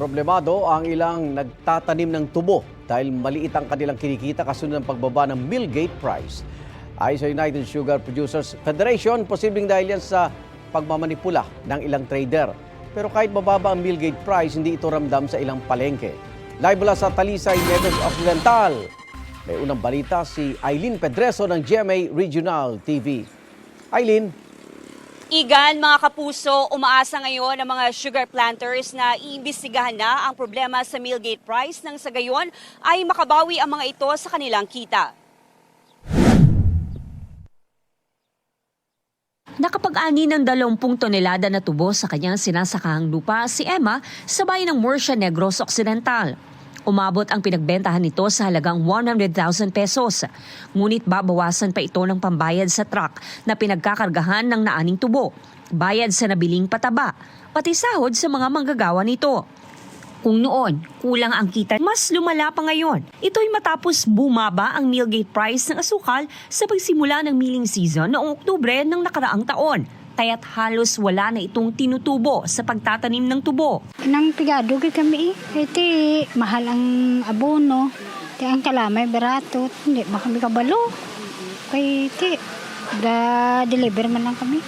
Problemado ang ilang nagtatanim ng tubo dahil maliit ang kanilang kinikita kasunod ng pagbaba ng mill gate price. Ayon sa United Sugar Producers Federation, posibleng dahil yan sa pagmamanipula ng ilang trader. Pero kahit mababa ang mill gate price, hindi ito ramdam sa ilang palengke. Live mula sa Talisay, Negros Occidental, may unang balita si Aileen Pedreso ng GMA Regional TV. Aileen. Igan, mga kapuso, umaasa ngayon ang mga sugar planters na iimbestigahan na ang problema sa mill gate price nang sa gayon ay makabawi ang mga ito sa kanilang kita. Nakapag-ani ng 20 tonelada na tubo sa kanyang sinasakahang lupa si Emma sa bayan ng Murcia, Negros Occidental. Umabot ang pinagbentahan nito sa halagang 100,000 pesos. Ngunit babawasan pa ito ng pambayad sa truck na pinagkakargahan ng naaning tubo, bayad sa nabiling pataba, pati sahod sa mga manggagawa nito. Kung noon, kulang ang kita, mas lumala pa ngayon. Ito'y matapos bumaba ang mill gate price ng asukal sa pagsimula ng milling season noong Oktubre ng nakaraang taon. Kaya't halos wala na itong tinutubo sa pagtatanim ng tubo. Nang pigado kami iti mahal ang abono, ti ang kalamay barato, hindi makami kabalo. Kay ti deliver man lang kami.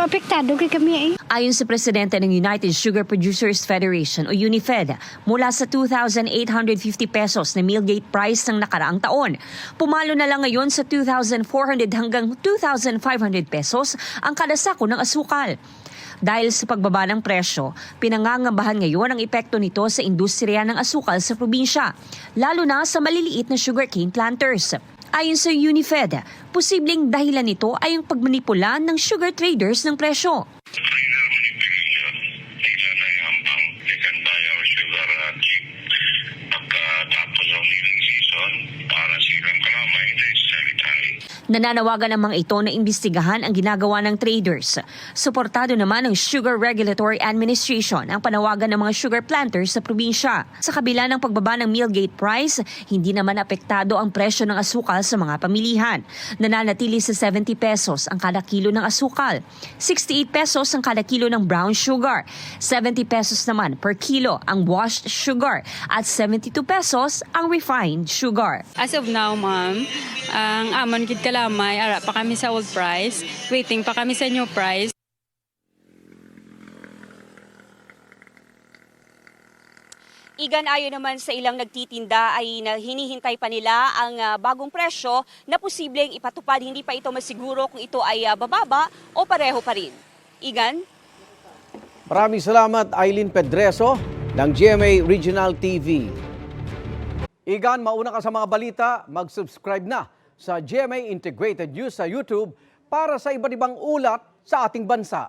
Apektado kami Ayon sa presidente ng United Sugar Producers Federation o UNIFED, mula sa 2,850 pesos na mill gate price ng nakaraang taon, pumalo na lang ngayon sa 2,400 hanggang 2,500 pesos ang kada sako ng asukal. Dahil sa pagbaba ng presyo, pinangangambahan ngayon ang epekto nito sa industriya ng asukal sa probinsya, lalo na sa maliliit na sugarcane planters. Ayon sa UNIFED, posibleng dahilan nito ay ang pagmanipula ng sugar traders ng presyo. Trader manipulation, nila na yung ambang, they can buy our sugar cheap. Pagkatapos ng milling season, para silang kalamay, they sell it high. Nananawagan ang mga ito na imbestigahan ang ginagawa ng traders. Suportado naman ng Sugar Regulatory Administration ang panawagan ng mga sugar planters sa probinsya. Sa kabila ng pagbaba ng mill gate price, hindi naman apektado ang presyo ng asukal sa mga pamilihan. Nananatili sa 70 pesos ang kada kilo ng asukal, 68 pesos ang kada kilo ng brown sugar, 70 pesos naman per kilo ang washed sugar at 72 pesos ang refined sugar. As of now, ma'am, ang amon kit kalamay, ara pa kami sa old price, waiting pa kami sa new price. Igan, ayon naman sa ilang nagtitinda ay hinihintay pa nila ang bagong presyo na posibleng ipatupad. Hindi pa ito masiguro kung ito ay bababa o pareho pa rin. Igan? Maraming salamat, Aileen Pedreso ng GMA Regional TV. Igan, mauna ka sa mga balita, mag-subscribe na sa GMA Integrated News sa YouTube para sa iba't ibang ulat sa ating bansa.